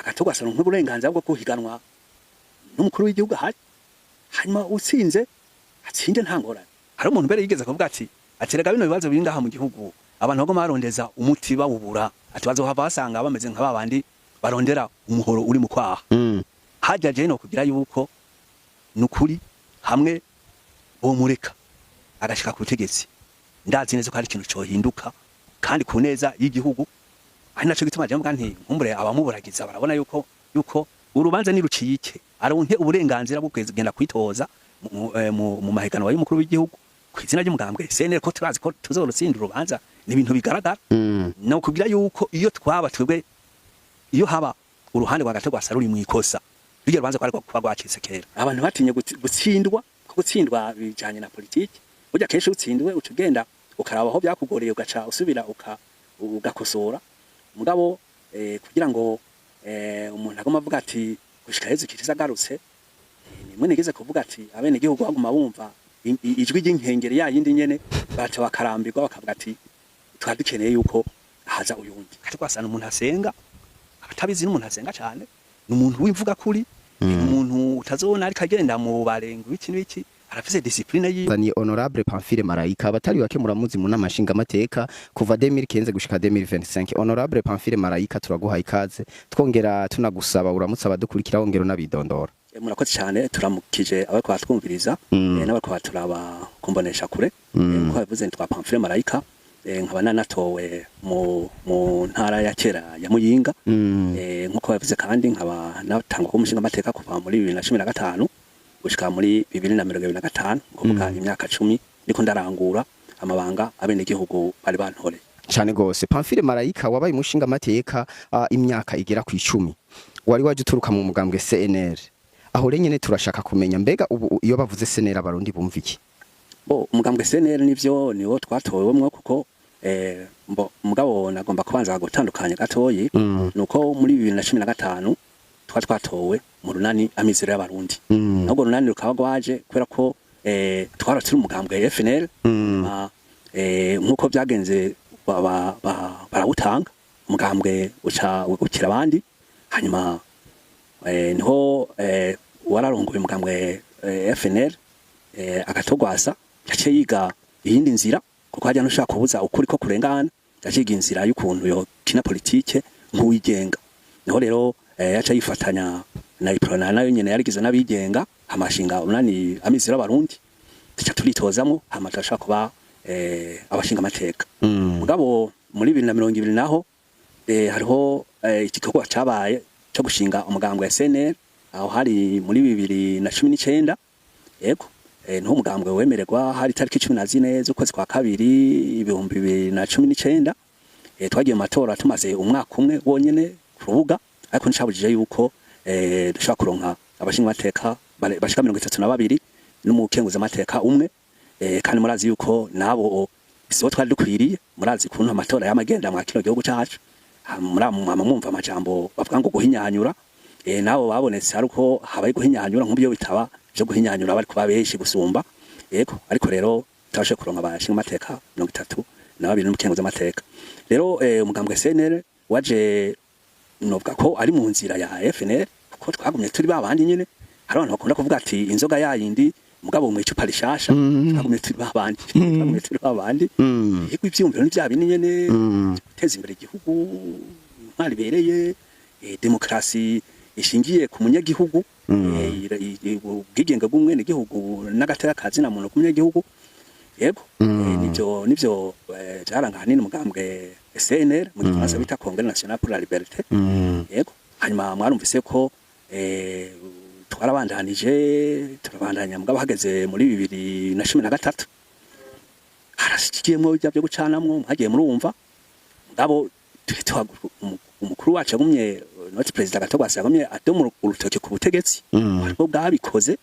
agatogwasa nk'uburenganzira bwo kuhiganwa n'umukuru w'igihugu ahari hanyuma utsinze atsinde nta ngorane hari umuntu mbere yigeze kuvuga ati rega bino bibazo biri ngaha mu gihugu abantu bagoma barondeza umuti bawubura ati bazohava basanga bameze nka babandi barondera umuhoro uri mu kwaha hajaje no kugira yuko nukuri hamwe bo mureka agashika ku butegetsi ndazi neza ko hari ikintu cyohinduka kandi ku neza y'igihugu ari naco gituma je mbwa nti nkumbure abamuburagiza barabona yuko urubanza ni ruciyike aronke uburenganzira bwo kugenda kwitoza mu mahiganwa y'umukuru w'igihugu kwizina ry'umugambwe CNL ko turazi ko tuzorutsinda urubanza ni ibintu bigaragara no kugira yuko iyo twaba twebwe iyo haba uruhande rwa Gatogwasa ruri mu ikosa ryo rubanza kwari kuba rwacitse kera abantu batinye gutsindwa ko gutsindwa bijanye na politiki burya kenshi utsindwe ucugenda ukaraba aho byakugoreye ugaca usubira ugakosora mugabo kugira ngo umuntu agoma avuga ati gushika Yezu Kristo agarutse nimwe nigeze kuvuga ati abene gihugu baguma bumva ijwi ry'inkengere yayindi nyene baca bakarambirwa bakavuga ati twadukeneye yuko haza uyundi Gatogwasa umuntu asenga abatabizi n'umuntu asenga cyane n'umuntu w'imvuga kuri umuntu utazona ariko agenda mu barengo iki n'iki arafise discipline yiwe ni honorable Pamphile Marayika abatari bake muramuzi mu namashinga amateka kuva 2015 gushika 2025 honorable Pamphile Marayika turaguha ikaze twongera tunagusaba uramutse abadukurikira wongera nabidondora murakoze cyane turamukije abako batwumviriza n'abako baturaba kumbonesha kure ko bivuze ntwa Pamphile Marayika nkaba nanatowe mu ntara ya kera ya Muyinga nkuko bavuze kandi nkaba natangwa ku mushinga amateka kuva muri 2015 gushika muri 2025 kuvuga imyaka 10 niko ndarangura amabanga abene gihugu bari bantore cyane gose Pamphile Marayika wabaye umushinga amateka imyaka igera ku 10 wari waje uturuka mu mugambwe CNL aho renyene turashaka kumenya mbega ubu iyo bavuze CNL abarundi bumva iki umugambwe CNL nivyo niwo twatowemwo kuko mugabo nagomba kubanza gutandukanya gatoyi nuko muri 2015 twatowe mu runani amizero y'abarundi nubwo runani rukaba gwaje kwera ko twaratse umugambwe FNL nkuko byagenze barawutanga umugambwe ukira abandi hanyuma niho wararongoye umugambwe FNL Agatogwasa yaciye yiga iyindi nzira kuko hajya nushaka kubuza ukuri ko kurengana yaciye inzira y'ukuntu yo kina politike nk'uwigenga niho rero yaca yifatanya na iprona nayo nyene yarigize nabigenga amashinga unani amizira abarundi tuca turitozamo hama turashaka kuba abashinga amateka mugabo muri 2020 naho hariho igikorwa cabaye cyo gushinga umugambwe wa CNL aho hari muri 2019 yego niho umugambwe wemererwa hari tariki 14 z'ukwezi kwa kabiri 2019 twagiye mu matora tumaze umwaka umwe wonyene kurubuga ariko ncabujije yuko dushaka kuronka abashinga amateka bashika 32 n'umukenguza amateka umwe kandi murazi yuko nabo biso twari dukwiriye murazi kuntu amatora y'amagenda mu kino gihugu cyacu mwumva amajambo bavuga ngo guhinyanyura nabo babonetse ariko habaye guhinyanyura nk'ubyo bitaba byo guhinyanyura bari kuba benshi gusumba yego ariko rero tashe kuronka abashinga amateka 32 n'ababiri n'umukenguza amateka rero umugambwe CNL waje novuga ko ari mu nzira ya FNL kuko twagumye turi babandi nyene hari abantu bakunda kuvuga ati inzoga yayindi mugabo mu icupa rishasha twagumye turi babandi yego ivyumviro ni bya bindi nyene guteza imbere igihugu ntwari bereye demokrasi ishingiye ku munyagihugu ubwigenge bw'umwene gihugu n'agateka kazi na muntu ku munyagihugu yego nivyo byaranga hanini umugambwe CNL mu gifaransa bita Congrès National pour la Liberté yego hanyuma mwarumvise ko turabandanya mugabo hageze muri 2013 harashikiyemo byo gucanamwo mwagiye murumva mugabo umukuru wacu agumye notre president Gatogwasa agumye adomu urutoke ku butegetsi ariko bwabikoze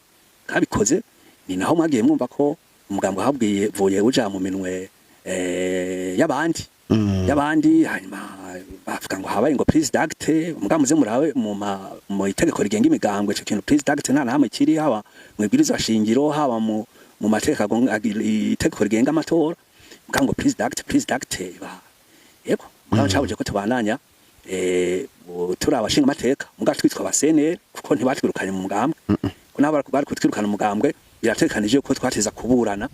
ni naho mwagiye mwumva ko umugambwe habwiye vuye uja mu minwe y'abandi hanyuma bavuga ngo habaye ngo president umugambo ze murawe mu itegeko rigenga imigambwe cyo kintu president nta namwe kiri haba mwibwiriza shingiro haba mu mateka itegeko rigenga amatora umugambo president ba yego mugabo cyabuje ko tubandanya turi abashinga amateka muga twitwa abasenere kuko ntibatwirukanye mu mugambwe ko nabo bari kutwirukana mu mugambwe biratekanije ko twateza kuburana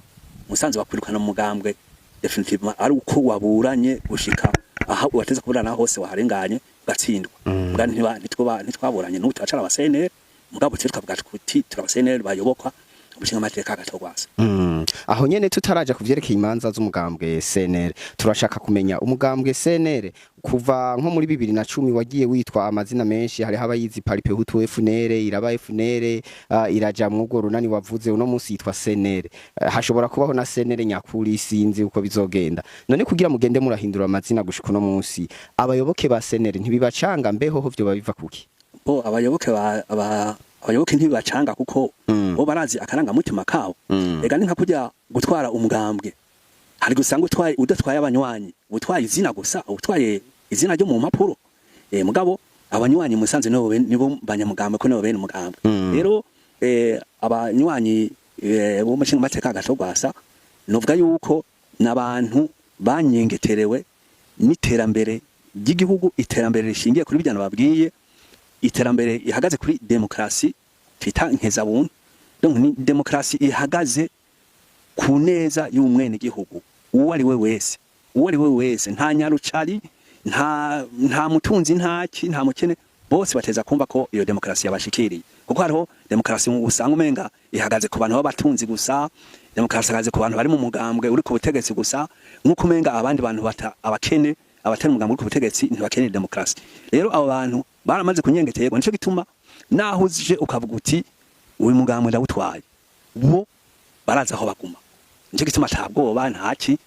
musanze bakwirukana mu mugambwe definitivement ari uko waburanye gushika aha wateza kuburana hose waharenganye ugatsindwa muga ntitwaburanye n'ubu twacara abasenere mugabo twavuga kuti turabasenere bayobokwa umushinga amateka agatogwasa aho nyene tutaraja kuvyerekeye imanza z'umugambwe CNL turashaka kumenya umugambwe CNL kuva nko muri 2010 wagiye witwa amazina menshi hari habayizi Paripe Hutu FNL iraba FNL iraja mu gwo runani wavuze uno munsi yitwa CNL hashobora kubaho na CNL nyakuri sinzi uko bizogenda none kugira mugende murahindura amazina gushika uno munsi abayoboke ba CNL ntibibacanga mbeho vyo babiva kuki bo abayoboke abayoboke ntibibacanga kuko bo barazi akaranga mutima kawo ega ninka kujya gutwara umugambwe hari gusanga udatwaye abanywanyi utwaye izina gusa utwaye izina ryo mu mapuro mugabo abanywanyi musanze nibo banyamugambwe ko nibo bene umugambwe rero abanywanyi bo mushinga amateka agatogwasa novuga yuko nabantu banyengeterewe n'iterambere ry'igihugu iterambere rishingiye kuri bijyana babwiye iterambere ihagaze kuri demokrasi twita nkeza-buntu donc ni demokrasi ihagaze ku neza y'umwene gihugu uwo ari we wese nta nyarucari nta mutunzi nta mukene bose bateza kumva ko iyo demokrasi yabashikiriye kuko hariho demokrasi mu usanga umenga ihagaze ku bantu b'abatunzi gusa demokrasi ihagaze ku bantu bari mu mugambwe uri ku butegetsi gusa nk'uko umenga abandi bantu abakene abatari umugambwe uri ku butegetsi ntibakeneye demokrasi rero abo bantu baramaze kunyengeterwa nico gituma naho uzije ukavuga uti uyu mugambwe ndawutwaye bo baraza aho baguma nico gituma atabwoba ntaki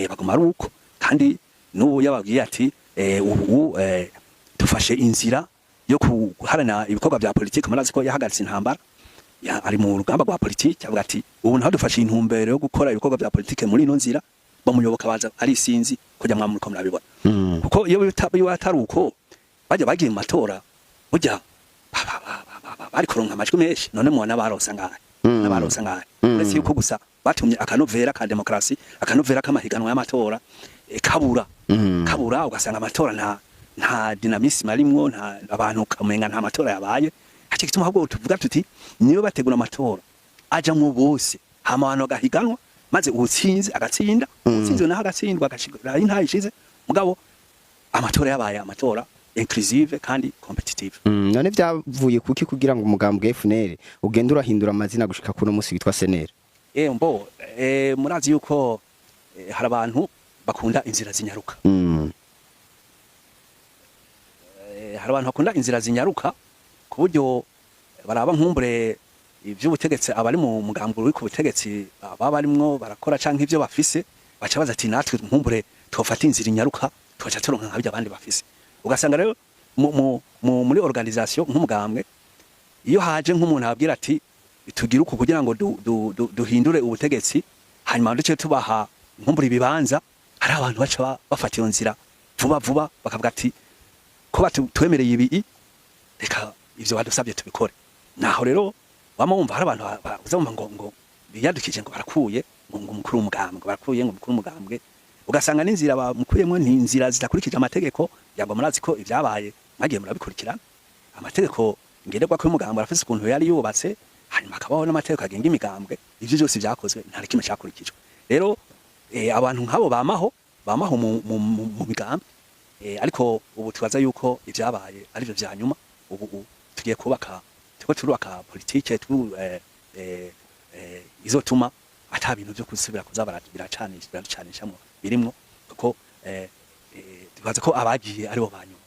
baguma ari uko kandi n'ubu yababwiye ati ubu tufashe inzira yo kuharana ibikorwa bya politiki murazi ko yahagaritse intambara ari mu rugamba rwa politiki avuga ati ubu naho dufashe intumbero yo gukora ibikorwa bya politiki muri ino nzira bamuyoboka baza ari sinzi kujya mwamuriko murabibona kuko iyo atari uko bajya bagiye mu matora burya bari kuronka amajwi menshi none mubona barosa ngahe uretse yuko gusa batumye akanovera ka demokrasi akanovera k'amahiganwa y'amatora kabura ugasanga amatora nta dynamisme arimwo nta abantu kamenga nta matora yabaye hace gituma ahubwo tuvuga tuti niyo bategura amatora aja mu bose hama abantu gahiganwa maze ubutsinzi agatsinda ubutsinzi naho agatsindwa agashira intayishize mugabo amatora yabaye amatora inclusive kandi competitive none byavuye kuki kugira ngo umugambwe FNL ugende urahindura amazina gushika kuno munsi witwa CNL murazi yuko hari abantu bakunda inzira zinyaruka hari abantu bakunda inzira zinyaruka ku buryo baraba nkumbure ivy'ubutegetsi abari mu mugambwe uri ku butegetsi baba barimwo barakora canke ivyo bafise baca baza ati natwe nkumbure twofata inzira inyaruka twaca turonka nk'abyo abandi bafise ugasanga rero muri organisation nk'umugambwe iyo haje nk'umuntu ababwira ati tugira uko kugira ngo duhindure ubutegetsi hanyuma duce tubaha nkumbura ibibanza hari abantu baca bafata iyo nzira vuba bakavuga ati ko batwemereye ibi reka ivyo badusabye tubikore naho rero wumva hari abantu bazumva ngo biyadukije ngo barakuye ngo umukuru w'umugambwe ugasanga n'inzira bamukuyemo ni inzira zidakurikije amategeko yagwa murazi ko ivyabaye mwagiye murabikurikirana amategeko ngererwa ko umugambwe arafise ukuntu yari yubatse hanyuma akabaho n'amategeko agenga imigambwe ivyo byose vyakozwe nta kimwe cyakurikijwe rero abantu nk'abo bamaho mu migambi ariko ubu tubaza yuko ivyabaye ari byo vyanyuma ubu tugiye turubaka politike izotuma ata bintu byo kusubira kuza biracanishamwe birimwo kuko tubaza ko abagiye aribo banyuma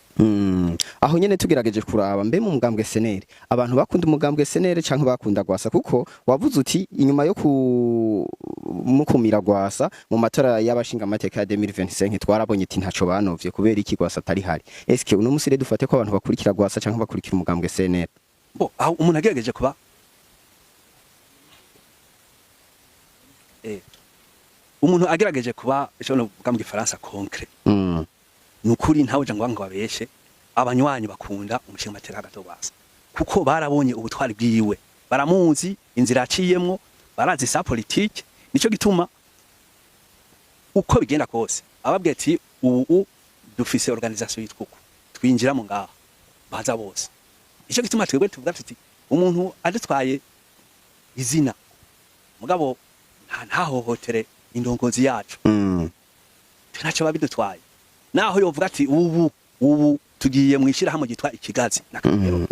aho nyene tugerageje kuraba mbe mu mugambwe CNL abantu bakunda umugambwe CNL canke bakunda gwasa kuko wavuze uti inyuma yo mukumira gwasa mu matora y'abashinga amateka ya 2025 twarabonye ati ntaco banovye kubera iki gwasa atari hari eske uno musire dufate ko abantu bakurikira gwasa canke bakurikira umugambwe CNL aho umuntu agerageje kuba umuntu agerageje kuba ejo no bwambwe Faransa concret nukuri ntawe je ngo babeshe abanywanyi bakunda umushinga amateka agatogwasa kuko barabonye ubutwari bwiwe baramuzi inzira aciyemwo barazi sa politique nico gituma uko bigenda kose ababwiye ati ubu dufise organisation yitwa twinjira mu ngaha baza bose ico gituma twebwe tuvuga tuti umuntu adutwaye izina mugabo ntahohotere indongozi yacu ntacyo babidutwaye naho yovuga ati ubu tugiye mwishira hamwe gitwa ikigazi nakagero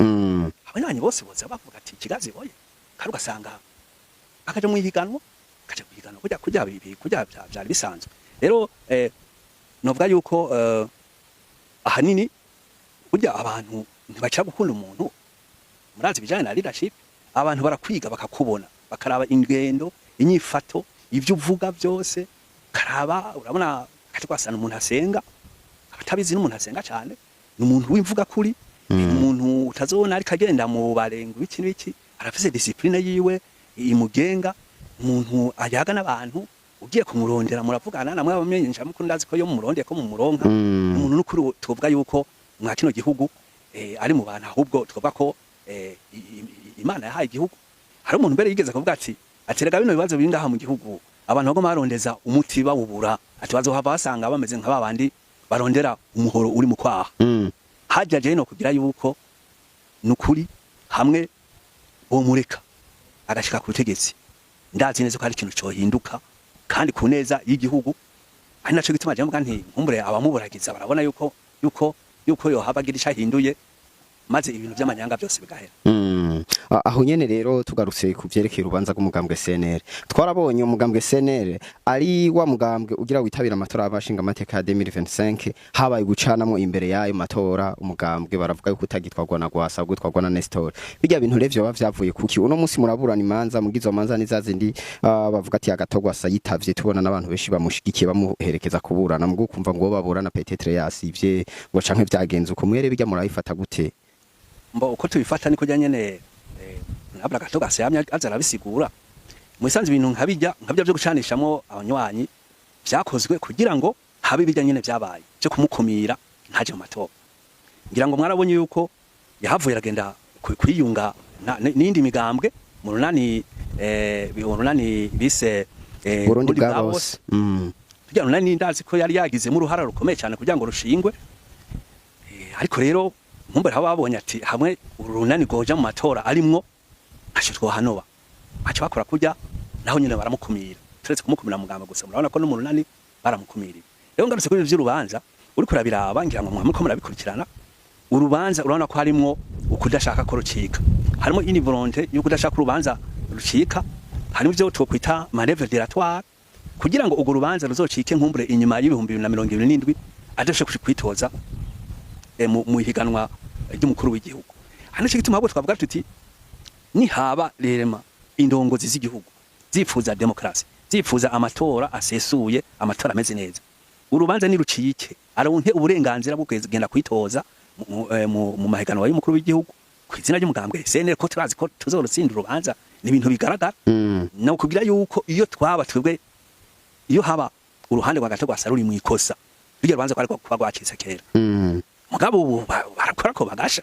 abanywanyi bose boza bavuga ati ikigazi boye kandi ugasanga akaje mwihiganwa kujya byari bisanzwe rero novuga yuko ahanini burya abantu ntibaca gukunda umuntu murazi bijanye na leadership abantu barakwiga bakakubona bakaraba ingendo inyifato ivyo uvuga byose karaba urabona kati kwasana umuntu asenga abatabizi n'umuntu asenga cyane n'umuntu wimvuga kuri umuntu utazobona ari kagenda mu barenga biki n'iki arafise discipline yiwe imugenga umuntu ajaga n'abantu ugiye kumurondera muravugana namwe abamenyesha mukuru ndazi ko yo murondeye ko mu muronka umuntu n'ukuri tuvuga yuko mwa kino gihugu ari mu bantu ahubwo twovuga ko Imana yahaye igihugu hari umuntu mbere yigeze kuvuga ati aterega bino bibazo biri ngaha mu gihugu abantu bago marondeza umuti bawubura ati bazohava basanga bameze nka babandi barondera umuhoro uri mu kwaha hajaje no kugira yuko nukuri hamwe uwo mureka agashika ku butegetsi ndazi neza ko hari ikintu cyohinduka kandi ku neza y'igihugu ari naco gituma je mvuga nti nkumbure abamuburagiza barabona yuko yohaba agira icahinduye maze ibintu by'amanyanga byose bigahera aho nyene rero tugarutse ku vyerekeye urubanza rw'umugambwe CNL twarabonye umugambwe CNL ari wa mugambwe ugira witabira amatora y'abashinga amateka ya 2025 habaye gucanamo imbere yayo matora umugambwe baravuga yuko utagitwarwa na Gwasa gutwarwa na Nestor bijya bintu revyo bavyavuye kuki uno munsi muraburana imanza mugizo manza nizazindi bavuga ati agatogwa sayitavye tubona n'abantu benshi bamushigikiye bamuherekeza kuburana mugo kumva ngo baburana petetre yasivye ngo canke vyagenze uko mwere bijya murayifata gute mbo uko tubifata niko nyene nabra gatoga sayamya azara bisigura musanze ibintu nkabijya byo gucanishamo abanywanyi byakozwe kugira ngo habe bijya nyene byabaye cyo kumukumira ntaje mu matora ngira ngo mwarabonye yuko yahavuye ragenda kwiyunga n'indi migambwe mu runani bise Burundi bwabose kugira ngo nani ndazi ko yari yagize mu ruhara rukomeye cyane kugira ngo rushingwe ariko rero nkumbere haba babonye ati hamwe urunani goja mu matora arimwo ntacyo twohanoba baca bakora kujya naho nyine baramukumira turetse kumukumira mugamba gusa murabona ko no mu runani baramukumiriye rero ngarutse kuri vy'urubanza uri kurabiraba ngira ngo mwamuko murabikurikirana urubanza urabona ko harimwo ukudashaka ko rucika harimo ini volonté yo kudashaka urubanza rucika harimo byo twokwita manœuvre dilatoire kugira ngo ugo rubanza ruzocike nkumbure inyuma y'ibihumbi 2027 adashe kwitoza mu higanwa ry'umukuru w'igihugu hano cyo gituma ahubwo twavuga tuti ni haba rema indongozi z'igihugu zifuza demokrasi zifuza amatora asesuye amatora ameze neza urubanza ni rucike aronke uburenganzira bwo kugenda kwitoza mu mahiganwa y'umukuru w'igihugu kwizina ry'umugambwe CNL ko turazi ko tuzorutsinda urubanza ni ibintu bigaragara no kugira yuko iyo twaba twebwe iyo haba uruhande rwa gato gwasa ruri mu ikosa ryo rubanza kwari kwa gwacitse kera mugabo barakora ko bagasha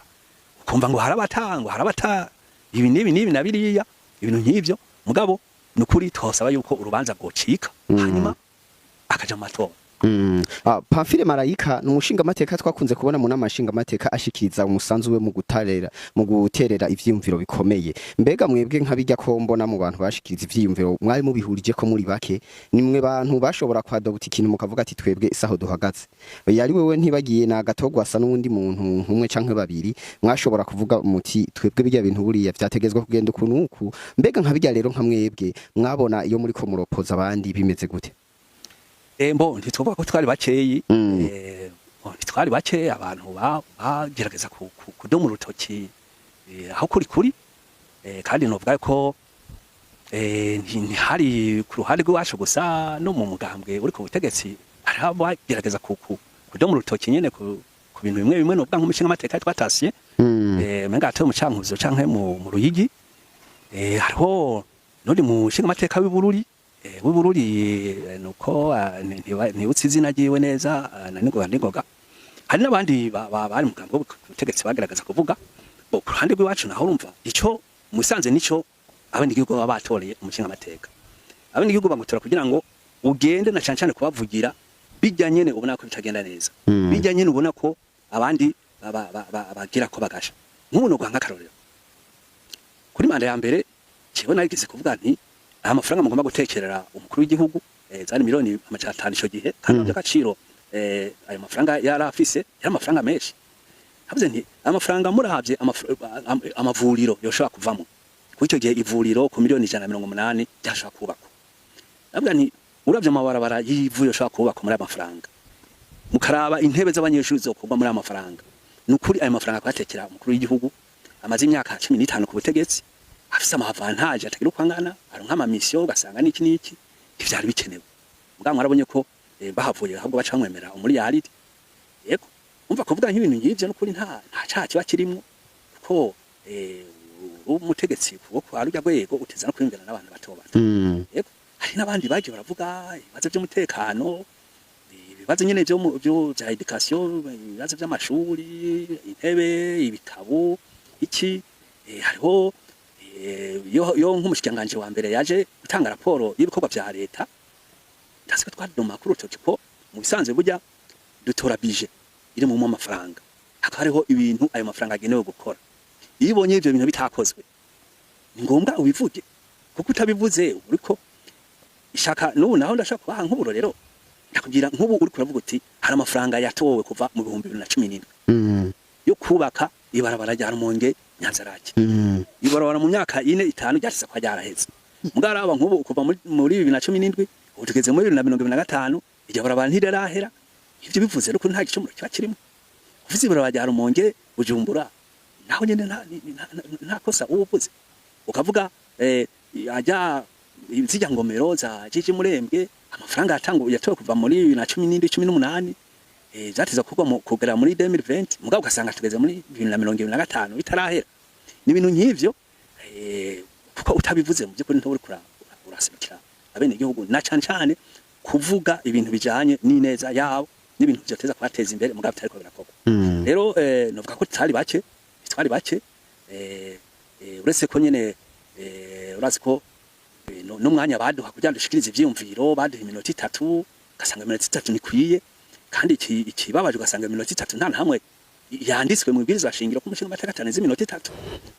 ukumva ngo harabata ibi nibi nabiriya ibintu nk'ivyo mugabo nukuri twosaba yuko urubanza gocika hanyuma akaja mu matora Pamphile Marayika n'umushinga amateka twakunze kubona mu namashinga amateka ashikiriza umusanzu we mu guterera ivyiyumviro bikomeye mbega mwebwe nkabijya ko mbona mu bantu bashikiriza ivyiyumviro mwari mubihurije ko muri bake nimwe bantu bashobora kwadobuta ikintu mukavuga ati twebwe isaho duhagaze yari wewe ntibagiye na gatogwa asa n'undi muntu umwe canke babiri mwashobora kuvuga muti twebwe bijya bintu buriya vyategezwa kugenda ukunuku mbega nkabijya rero nka mwebwe mwabona iyo muri ko muropoza abandi bimeze gute mbo ntitwovuga ko twari bakeyi ntitwari bake abantu bagerageza kudoma urutoki aho kuri kandi novuga ko ntihari ku ruhande rw'iwacu gusa no mu mugambwe uri ku butegetsi hari abagerageza kudoma urutoki nyene ku bintu bimwe novuga nk'umushinga amateka twatasiye menga atoye mu cankuzo canke mu ruyigi hariho none mushinga amateka w'Ibururi nuko ntiutse izina ryiwe neza ningoga hari n'abandi bari mu gambo ubutegetsi bagaragaza kuvuga ku ruhande rw'iwacu naho urumva ico musanze nico abandi gihugu baba batoreye umushinga amateka abandi gihugu bagutora kugira ngo ugende na cyane kubavugira bijya nyene ubona ko bitagenda neza bijya nyene ubona ko abandi bagira ko bagasha nk'umuntu gwanga karorero kuri manda ya mbere kibo nagize kuvuga nti amafaranga mugomba gutekerera umukuru w'igihugu zari miliyoni amajana 5 ico gihe kandi agaciro ayo mafaranga yarafise yari amafaranga menshi havuze nti amafaranga murahavye amavuriro yoshobora kuvamo kuri icyo gihe ivuriro ku miliyoni 180 ryashobora kubakwa navuga nti uravye amabarabara y'ivuriro yoshobora kubakwa muri amafaranga mukaraba intebe z'abanyeshuri zokorwa muri amafaranga nukuri ayo mafaranga kwatekera umukuru w'igihugu amaze imyaka 15 ku butegetsi afise amavantage atagira kwangana aronka ama mission ugasanga niki niki ivyari bikenewe mbwa mwarabonye ko bahavuye ahubwo baca bamwemera umuriyaridi yego umva kuvuga nk'ibintu ngivyo nukuri nta cyaha kiba kirimwo kuko umutegetsi kuko arujya gwego uteza no kwimvira n'abantu bato bato yego hari n'abandi baje baravuga ibibazo by'umutekano ibibazo nyene byo bya education ibibazo by'amashuri intebe ibitabo iki hariho yo nk'umushikanganje wa mbere yaje gutanga raporo y'ibikorwa bya leta tasika twadoma kuri utokipo mu bisanzwe burya dutora bije iri mu mafaranga hakariho ibintu ayo mafaranga agenewe gukora ibonye ivyo bintu bitakozwe ni ngombwa ubivuge kuko utabivuze uriko ishaka n'ubu naho ndashaka kubaha nk'uburorero ndakugira nk'ubu uri kuravuga uti hari amafaranga yatowe kuva mu 2017 yo kubaka ibarabara rya Rumonge Nyanzarake ibarabara mu myaka 4-5 ryashitse kwa ryaraheze mugaraba nk'ubu kuva muri 2017 utugeze muri 2025 iryo barabara ntirahera ivyo bivuze rero ko nta gicumuro kiba kirimo uvuze ibarabara rya Rumonge Bujumbura naho nyene nta kosa uvuze ukavuga ajya izijya ngomero za Jiji Murembwe amafaranga yatowe kuva muri 2017 zatiza kugera muri 2020 mugabo ugasanga tugeze muri 2025 bitarahera ni ibintu nk'ivyo kuko utabivuze mu by'ukuri ntoburi uraserukira abene igihugu na cyane kuvuga ibintu bijanye n'ineza yabo n'ibintu byoteza kwateza imbere mugabo bitari ko birakorwa rero novuga ko twari bake uretse ko nyene urazi ko n'umwanya baduha kugira ngo dushikirize ivyumviro baduha iminota 3 gasanga iminota 3 nikwiye kandi ikibabaje ugasanga iminota 3 nta hamwe yanditswe mu ibwirizwa shingiro ko umushinga amateka ataneze iminota 3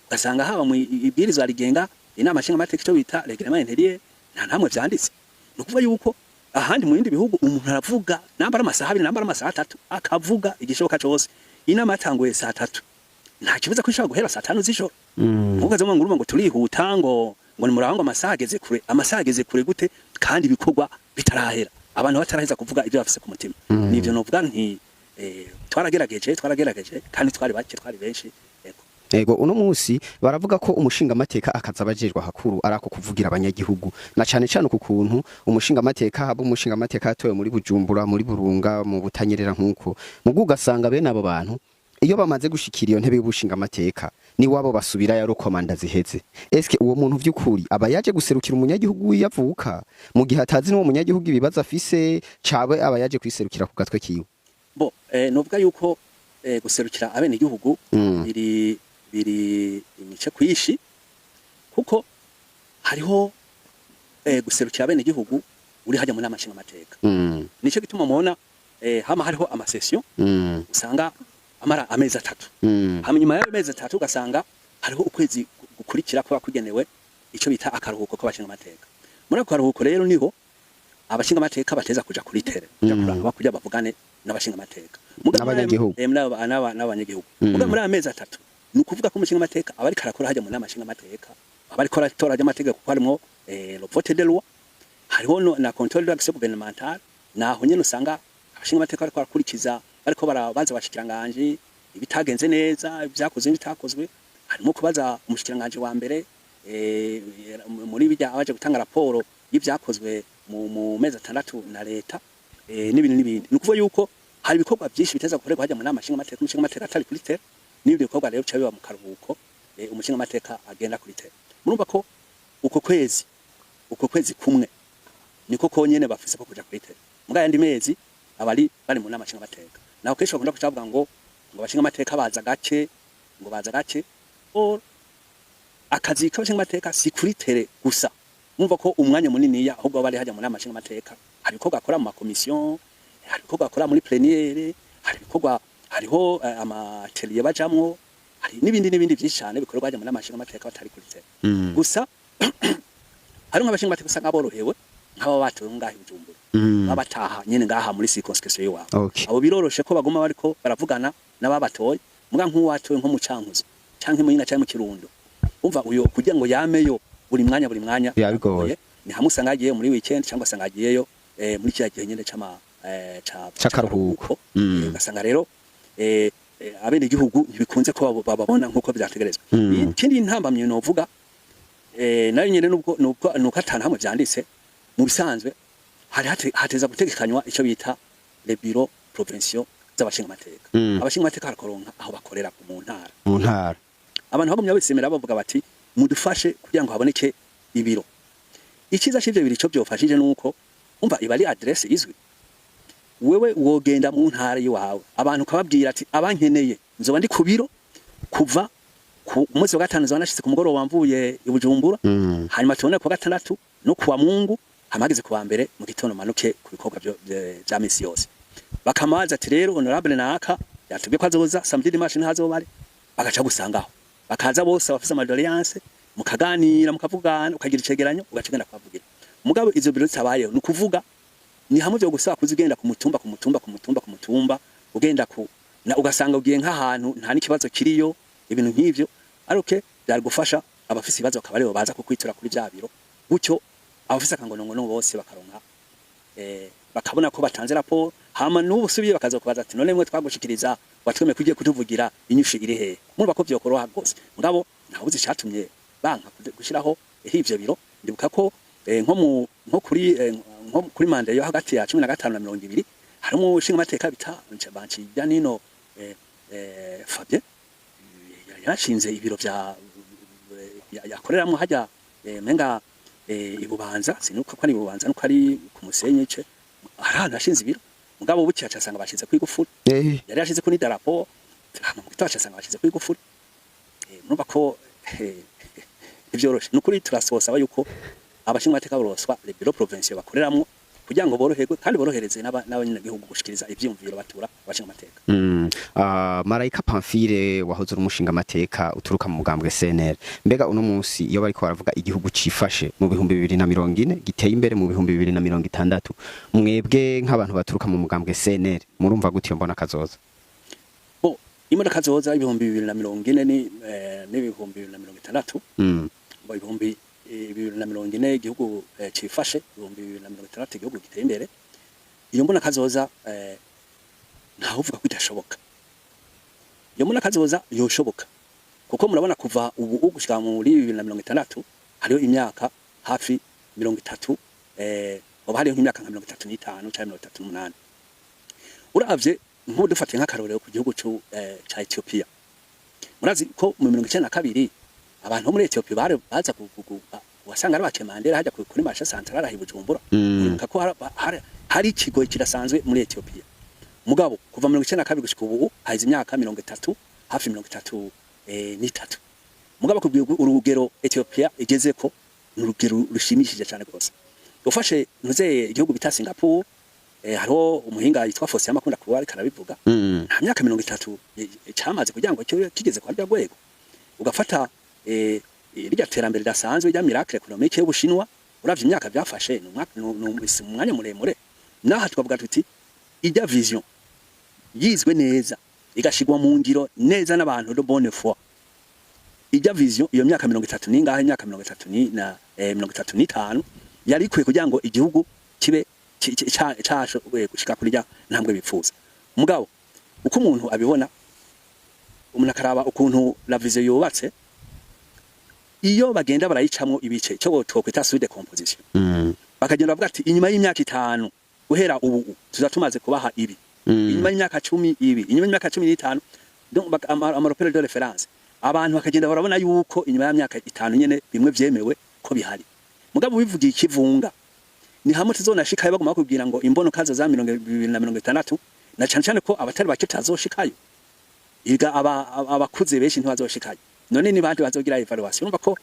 ugasanga haba mu ibwirizwa rigenga inama nshinga amateka cyo bita reglement intérieur nta hamwe vyanditse no kuva yuko ahandi mu yindi bihugu umuntu aravuga nambara amasaha 2 nambara amasaha 3 akavuga igishoboka cyose inama yatanguye saa 3 nta kibuza ko ishaka guhera saa 5 z'ijoro ukaza mu nguruma ngo turihuta ngo ni murango amasaha ageze kure gute kandi ibikorwa bitarahera abantu bataraheza kuvuga ibyo bafise ku mutima nivyo novuga nti twaragerageje kandi twari bake twari benshi Ego uno munsi baravuga ko umushinga amateka akaza abajejwe hakuru arako kuvugira abanyagihugu na cyane cyane ku kuntu umushinga amateka habo umushinga amateka yatowe muri Bujumbura muri Burunga mu Butanyerera nkuko mugu gasanga bene abo bantu iyo bamaze gushikira iyo ntebe y'ubushinga amateka ni wabo basubira ya komanda ziheze eske uwo muntu vy'ukuri aba yaje guserukira umunyagihugu yavuka mu gihe atazi n'uwo munyagihugu ibibaza afise cabe aba yaje kwiserukira ku gatwe kiwe bo novuga yuko guserukira abene igihugu biri imice kwishi kuko hariho guserukira abene igihugu uri hajya mu namashinga amateka nico gituma mubona hama hariho amasession usanga amara amezi 3 hanyuma ya amezi 3 ugasanga hariho ukwezi gukurikira ko bakugenewe ico bita akaruhuko ko bashinga amateka muri ako karuhuko rero niho abashinga amateka bateza kuja kuri tere kuranga kujya bavugane n'abashinga amateka n'abanyagihugu n'abanyagihugu muri amezi 3 nukuvuga ko umushinga amateka abari karakora hajya mu namashinga amateka abari kora tora ry'amategeko kuko harimo le vote de loi hariho na contrôle de l'action gouvernementale naho nyene usanga abashinga amateka bariko barakurikiza bariko barabaza bashikiranganje ibitagenze neza ibyakoze bitakozwe harimo kubaza umushikiranganje wa mbere muri bijya abaje gutanga raporo y'ibyakozwe mu mezi 6 na leta n'ibindi nukuvuga yuko hari ibikorwa byinshi biteza gukorerwa hajya mu namashinga amateka umushinga amateka atari kuri tere n'ibyo bikorwa rero cyabiba mu karuhuko umushinga amateka agenda kuri tere murumva ko uko kwezi kumwe niko konyene bafise ko kuja kuri tere muga yandi mezi abari bari mu namashinga amateka naho kesho bakunda kucavuga ngo bashinga amateka baza gake or akazi k'abashinga amateka si kuri tere gusa mumva ko umwanya munini ya ahubwo bari hajya mu namashinga amateka hari ibikorwa akora mu makomisiyo hari ibikorwa akora muri plénière hari ibikorwa hariho amatelier bajamwo hari n'ibindi byinshi cyane bikorwa mu n'amashinga amateka batari kuri tele gusa hari nk'abashinga amateka usanga borohewe nk'aba batuye ngaho Bujumbura babataha nyene ngaha muri circonscription yiwabo abo biroroshe ko baguma bariko baravugana n'ababatoye muga nk'uwatoye nko mu Cankuzo canke mu Nyina canke mu Kirundo umva uyo kugira ngo yameyo buri mwanya yabigoye ni hamusanga agiye muri weekend cyangwa asanga agiyeyo muri kiya gihe nyene c'akaruhuko ugasanga rero abene igihugu ntibikunze ko bababona nkuko byategerezwa ikindi ntambamye novuga nayo nyene nuko atana hamwe vyanditse mu bisanzwe hari hateza gutegekanywa ico bita le bureau provincial z'abashinga amateka abashinga amateka harakoronka aho bakorera mu ntara abantu bagumya bisemera bavuga bati mudufashe kugira ngo haboneke ibiro ikiza cy'ivyo biri cyo byofashije nuko umva iba ari adresse izwi wewe wogenda mu ntara yiwawe abantu kababwira ati abankeneye nzoba ndi ku biro kuva ku munsi wa gatanu zanashitse ku mugoroba wamvuye i Bujumbura hanyuma tubone ku gatandatu no kuwa Mungu hamageze kuwa mbere mu gitondo manuke ku bikorwa bya misi yose bakamaza ati rero honorable naka yatubye ko azoza samedi dimanche ntazobare bagaca gusangaho bakaza bose bafise amadoléance mukaganira mukavugana ukagira icegeranyo ugacegenda kwavugira mugabo izo biro zitabayeho nukuvuga ni hamwe byo gusaba kuzigenda ku mutumba ugenda ku na ugasanga ugiye nk'ahantu nta n'ikibazo kiriyo ibintu nk'ivyo aruke byari gufasha abafise ibibazo akabarebo baza kukwitura kuri bya biro gutyo abafise akangonongono bose bakaronka bakabona ko batanze raporo hama n'ubusubiye bakazokubaza ati none mwe twagushikiriza watweme kugiye kutuvugira inyushi iri he murba ko byokoroha gose mugabo ntabuzi cyatumye banka gushiraho ivyo biro ndibuka ko nko kuri manda yo hagati ya 15 na 20 harimo ushinga amateka bita banci ya nino Fabien yashinze ibiro bya yakoreramo hajya menga ibubanza sinuko ko ari ibubanza nuko ari ku musenyi ce arana ashinze ibiro mugabo buki acasanga bashize kwigufuri yari yashize ko ni darapo hama mu gitondo acasanga bashize kwigufuri murumva ko ivyoroshe nukuri turasosaba yuko abashinga amateka boroswa le bureau provincial bakoreramwo kugira ngo boroherwe kandi borohereze n'abanyagihugu gushikiriza ivyumviro batura abashinga amateka Marayika Pamphile wahoze umushinga amateka uturuka mu mugambwe CNL mbega uno munsi iyo bariko baravuga igihugu cifashe mu 2040 giteye imbere mu 2060 mwebwe nk'abantu baturuka mu mugambwe CNL murumva gute mbona kazoza imana kazoza 2040 ni 2060 bo 2040 igihugu cifashe 2060 igihugu giteye imbere iyo mbona kazoza ntavuga ko idashoboka iyo mbona kazoza yoshoboka kuko murabona kuva ubu gushika muri 2060 hariyo imyaka hafi 30 oba hariyo imyaka nka 35 cyangwa 38 uravye nk'udufatiye nk'akarorero ku gihugu ca Ethiopia murazi ko mu 1992 abantu muri Ethiopia baza wasanga ari bakemandera hajya kuri marché central ahi Bujumbura ibuka ko hari ikigo kirasanzwe muri Ethiopia mugabo kuva 1992 gushika ubu hayize imyaka 30 hafi 33 mugabo kubwiye urugero Ethiopia igeze ko n'urugero rushimishije cyane rwose ufashe ntuze igihugu bita Singapore hariho umuhinga yitwa Fosse yamakunda kuba ariko arabivuga nta myaka 30 cyamaze kugira ngo kigeze kwa rwego ugafata irya terambere dasanzwe rya miracle economique y'Ubushinwa uravye imyaka byafashe umwanya muremure naha twavuga tuti ijya vision yizwe neza igashigwa mu ngiro neza n'abantu de bonne foi ijya vision iyo myaka 30 ningahe imyaka 30 na 35 yari ikwiye kugira ngo igihugu kibe cyasho gushika kuri rya ntambwe bipfuza mugabo uko umuntu abibona umuntu akaraba ukuntu la vision yubatse iyo bagenda barayicamwo ibice cyo twokwita suite de composition bakagenda bavuga ati inyuma y'imyaka 5 guhera ubu tuzatumaze kubaha ibi inyuma y'imyaka 10 ibi inyuma y'imyaka 15 donc amaropero de référence abantu bakagenda barabona yuko inyuma y'imyaka 5 nyene bimwe vyemewe ko bihari mugabo bivugiye ikivunga ni hamwe tuzonashikaye baguma kubwira ngo imbono kazo za 2060 na cyane ko abatari bake tazoshikayo iga abakuze benshi ntibazoshikayo none ni bandi bazogira evaluation urumva ko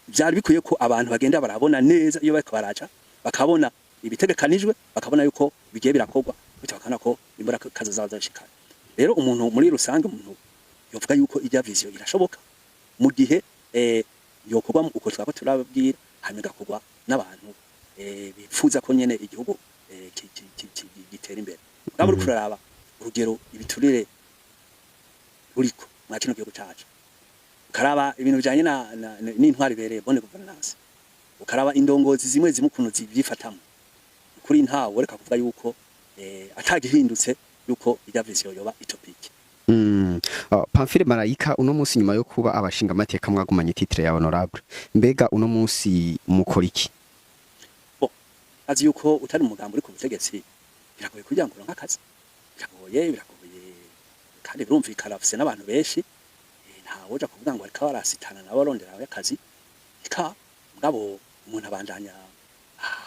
byari bikuye ko abantu bagenda barabona neza iyo bariko baraca bakabona ibitegekanijwe bakabona yuko bigiye birakorwa bityo bakana ko imbora kazo zazo zishikayo rero umuntu muri rusange umuntu yovuga yuko ijya vision irashoboka mu gihe yokorwa uko twaba turababwira hanyuma gakorwa n'abantu bifuza ko nyene igihugu gitera imbere ngabo kuraraba urugero ibiturire buriko mwa kino gihugu cacu ukaraba ibintu bijanye n'intwari bereye bonne governance ukaraba indongozi zimwe zimukuntu zivyifatamo kuri ntawe reka kuvuga yuko atagihindutse yuko ijya vision yoba itopike. Pamphile Marayika uno munsi nyuma yo kuba abashinga amateka mwagumanye titre ya honorable mbega uno munsi mukora iki? Azi yuko utari umugambo uri ku butegetsi biragoye kugira ngo uronke akazi biragoye kandi birumvikana afise n'abantu benshi ntawe uja kuvuga ngo ariko barasitana nabo arondera akazi ika mugabo umuntu abandanya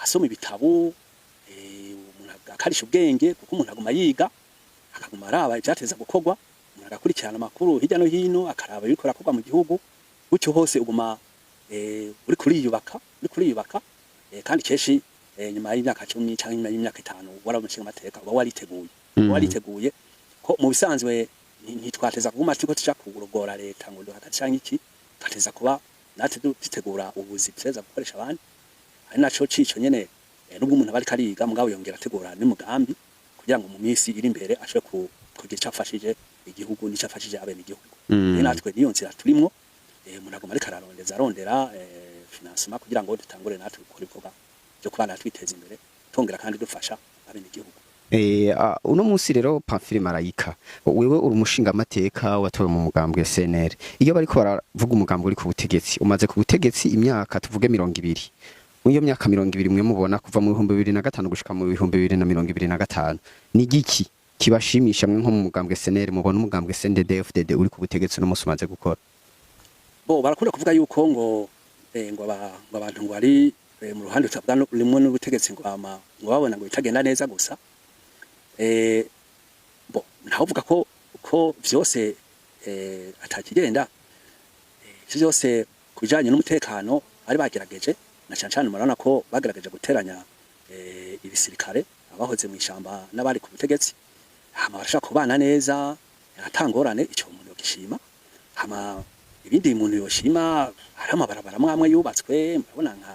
asoma ibitabo umuntu akarisha ubwenge kuko umuntu aguma yiga akaguma araba ivyateza gukorwa umuntu agakurikirana amakuru hirya no hino akaraba ibiko rakorwa mu gihugu gutyo hose uguma uri kuriyubaka kandi keshi nyuma y'imyaka 10 cyangwa nyuma y'imyaka 5 waramushinga amateka uba wariteguye ko mu bisanzwe ntitwateza kuguma tiko tuja kurogora leta ngo duhakacanga iki twateza kuba natwe dutegura ubuzi tweza gukoresha abandi ari naco cico nyene nubwo umuntu bari kariga mugabo yongera ategura n'umugambi kugira ngo mu minsi iri imbere ashe kugira cyafashije igihugu n'icafashije abene igihugu natwe niyo nzira turimwo umuntu agoma ari arondera financement kugira ngo dutangure natwe gukora ibikorwa byo kubana twiteza imbere tongera kandi dufasha abene igihugu. Uno munsi rero Pamphile Marayika wewe uri umushinga amateka watowe mu mugambwe CNL iyo bariko baravuga umugambi uri ku butegetsi umaze ku butegetsi imyaka tuvuge 200 iyo myaka 200 mwe mubona kuva mu 2005 gushika mu 2025 ni giki kibashimisha mwe nko mu mugambwe CNL mubona umugambwe CNDD-FDD uri ku butegetsi no musi umaze gukora? Barakunda kuvuga yuko ngo abantu ngo ari mu ruhande utavuga rimwe n'ubutegetsi ngo babona ngo bitagenda neza gusa ntavuga ko vyose atakigenda vyose kujanye n'umutekano ari bagerageje na cyane murabona ko bagerageje guteranya ibisirikare abahoze mu ishamba n'abari ku butegetsi hama barashaka kubana neza atangorane icyo umuntu yogishima hama ibindi umuntu yoshima hari amabarabara amwe yubatswe murabona nka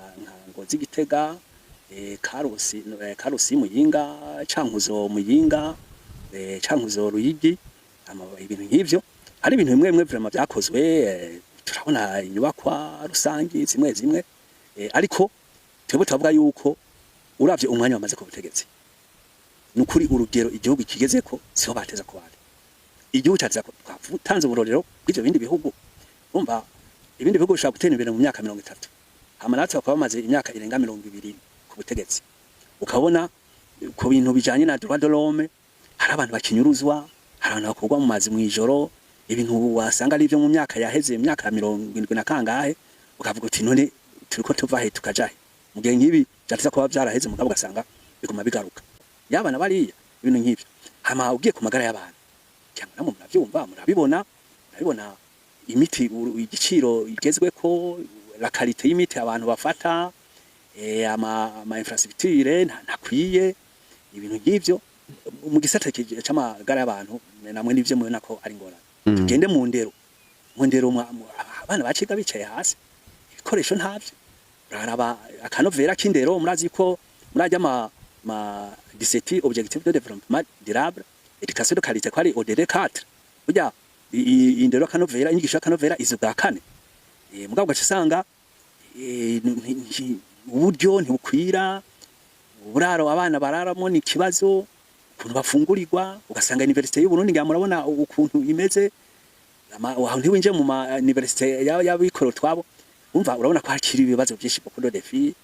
Ngozi Gitega Karusi Muyinga Cankuzo Muyinga Cankuzo Ruyigi ibintu nk'ivyo hari ibintu bimwe vraiment byakozwe turabona inyubakwa rusangi zimwe ariko twebwe tuvuga yuko uravye umwanya wamaze ku butegetsi nukuri urugero igihugu kigezeko siho bateza kubana igihugu cyaza tanze uburorero bw'ivyo bindi bihugu umva ibindi bihugu bishaka gutera imbere mu myaka 30 hamanatse bakaba bamaze imyaka irenga 200 ku butegetsi ukabona ku bintu bijanye na droit de l'homme hari abantu bakinyuruzwa hari abantu bakorwa mu mazi mu ijoro ibintu wasanga ari byo mu myaka yaheze imyaka 70 na kangahe ukavuga uti none turiko tuva he tukajahe mu gihe nkibi byatiza kuba byaraheze mugabo ugasanga biguma bigaruka yabana bariya ibintu nk'ibyo hama ugiye ku magara y'abantu cyangwa namwe muravyumva murabibona imiti igiciro igezwe ko la qualité y'imiti abantu bafata ama infrastructure ntakwiye ibintu nk'ivyo mu gisata cy'amagara y'abantu namwe nivyo mubona ko ari ngorane tugende mu ndero abana baciga bicaye hasi ibikoresho ntavyo raraba akanovera k'indero murazi ko murajya ma 17 objectif de développement durable education de qualité ko ari ODD 4 burya indero akanovera inyigisho akanovera izo bwa kane mugabo gacusanga uburyo ntibukwira uburaro abana bararamo ni kibazo ukuntu bafungurirwa ugasanga universite y'u Burundi ngamurabona ukuntu imeze aho ntiwinje mu universite y'abikoro twabo umva urabona ko hakiri ibibazo byinshi ku do defi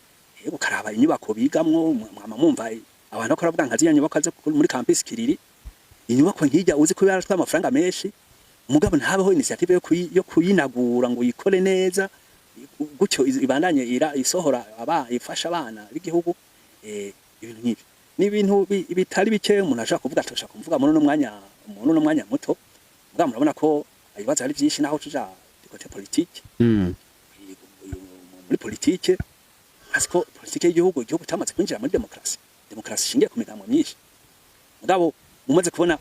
ukaraba inyubako bigamwo mwumva abantu bakora bwa nkazi nyubako muri campus Kiriri inyubako nkijya uzi ko yaratwa amafaranga menshi umugabo ntabeho initiative yo kuyinagura ngo yikore neza gutyo ibandanye isohora ifasha abana b'igihugu ibintu nk'ibyo ni ibintu bitari bike umuntu ashaka kuvuga atosha kumvuga muri no mwanya muto mugabo murabona ko ibibazo ari byinshi naho tuja côté politique muri politique asiko politique y'igihugu tamaze kwinjira muri demokarasi ishingiye ku migambo myinshi mugabo mumaze kubona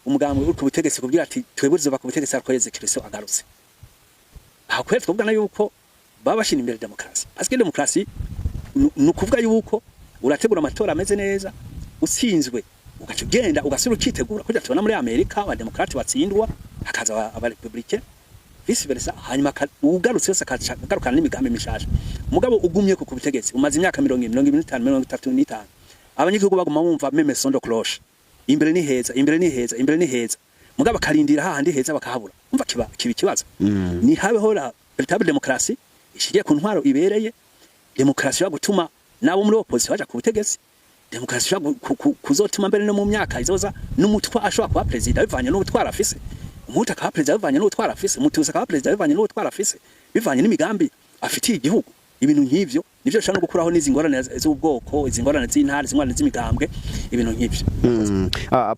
umugambi uri ku butegetsi kubwira ati twebwe tuzoba ku butegetsi ariko Yesu Kristo agarutse aho kwere twubwana yuko baba bashira imbere demokarasi parce que demokarasi nukuvuga yuko urategura amatora ameze neza usinzwe ugaca ugenda ugasura ukitegura kujya tubona muri Amerika aba demokrate batsindwa hakaza aba republicain vice versa hanyuma ugarutse yose akagarukana n'imigambi mishasha mugabo ugumye ku butegetsi umaze imyaka 20 25 35 abanyagihugu baguma bumva meme sondo cloche imbere ni heza imbere ni heza imbere ni heza mugabo karindira hahandi heza bakahabura umva kiba kibazo ni habeho la véritable démocratie ishigiye ku ntwaro ibereye demokarasi yo gutuma nabo muri opposition baja ku butegetsi demokarasi yo kuzotuma mbere no mu myaka izoza n'umutwa ashobora kuba president bivanye n'ubutwara afise umuta akaba president bivanye n'ubutwara afise umutuza akaba president bivanye n'ubutwara afise bivanye n'imigambi afitiye igihugu ibintu nk'ivyo nivyo shano gukuraho n'izingorane z'ubwoko izingorane z'intara izingorane z'imigambwe ibintu nk'ivyo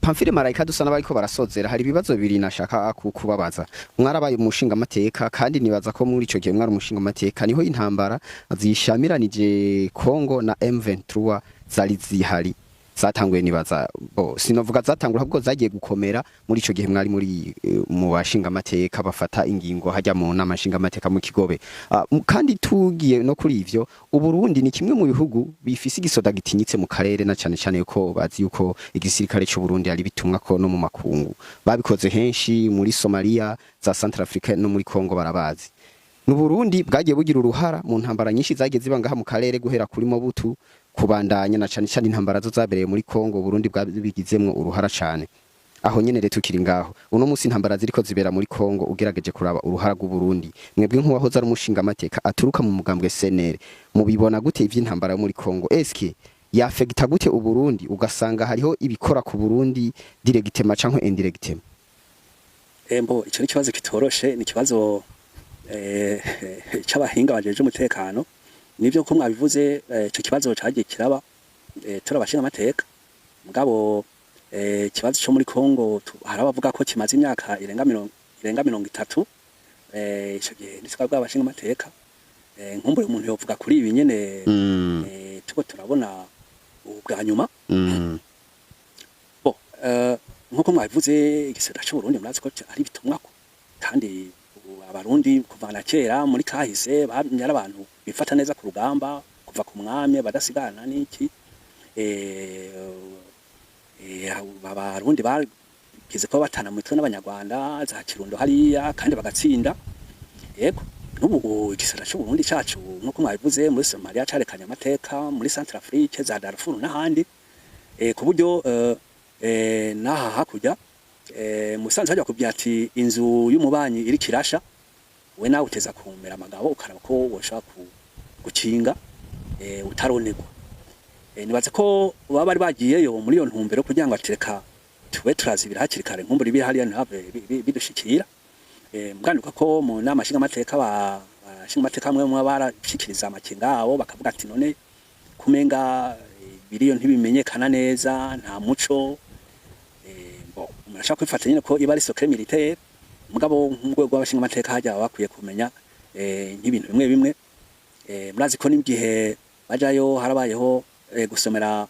Pamphile Marayika dusa nabariko barasozera hari ibibazo bibiri nashaka kubabaza mwarabaye umushinga amateka kandi nibaza ko muri ico gihe mwari umushinga amateka niho intambara zishamiranije Kongo na M23 zari zihari zatanguye nibaza sinovuga zatangura ahubwo zagiye gukomera muri ico gihe mwari muri mu bashinga amateka bafata ingingo hajya mu namashinga amateka mu Kigobe kandi tugiye no kuri ivyo uburundi ni kimwe mu bihugu bifise igisoda gitinyitse mu karere na cyane cyane yuko bazi yuko igisirikare cyo Burundi ari bitumwa ko no mu makungu babikoze henshi muri Somalia za Centrafrique no muri Kongo barabazi n'Uburundi bwagiye bugira uruhara mu ntambara nyinshi zagiye zibangaha mu karere guhera kuri Mobutu kubandanya na cyane cyane intambara zo zabereye muri Kongo Burundi bwabigizemwo uruhara cyane aho nyene rero tukiri ngaho uno musi intambara ziriko zibera muri Kongo ugerageje kuraba uruhara rw'u Burundi mwebwe nk'uwaho zari umushinga amateka aturuka mu mugambwe SNL mubibona gute ivy'intambara yo muri Kongo eske yafegita gute u Burundi ugasanga hariho ibikora ku Burundi directement canke indirectement ico ni kibazo kitoroshe ni kibazo c'abahinga bajeje umutekano nivyo ko mwabivuze ico kibazo cagiye kiraba turabashinga amateka mugabo kibazo cyo muri Kongo harabavuga ko kimaze imyaka irenga 30 ico gihe nisika bw'abashinga amateka nkumbure umuntu yovuga kuri ibi nyene tuko turabona ubwa nyuma nkuko mwabivuze igisera cyo Burundi murazi ko ari bitumwako kandi abarundi kuvana kera muri kahise banyara abantu bifata neza ku rugamba kuva ku mwami badasigana n'iki abarundi bagize ko batana mu mitwe n'abanyarwanda za Kirundo hariya kandi bagatsinda yego n'ubu igisara cyo Burundi cyacu nkuko mwabivuze muri Somalia carekanya amateka muri Centrafrique za Darfur n'ahandi ku buryo naha hakurya musanze hajya kubyati inzu y'umubanyi iri kirasha we nawe uteza kumera amagabo ukaraba ko woshaka gukinga utaronegwa nibaze ko baba bari bagiyeyo muri iyo ntumbero kugira ngo atereka tuwe turazibira hakiri kare nkumbura ibi hariya ntave bidushikira mwanduka ko mu namashinga amateka bashinga amateka amwe mu barashikiriza amakinga abo bakavuga ati none kumenga biriyo ntibimenyekana neza nta muco murashaka kwifatanya nyine ko iba ari secret militaire mugabo nk'urwego rw'abashinga amateka hajya bakwiye kumenya nk'ibintu bimwe bimwe murazi ko n'igihe bajayo harabayeho gusomera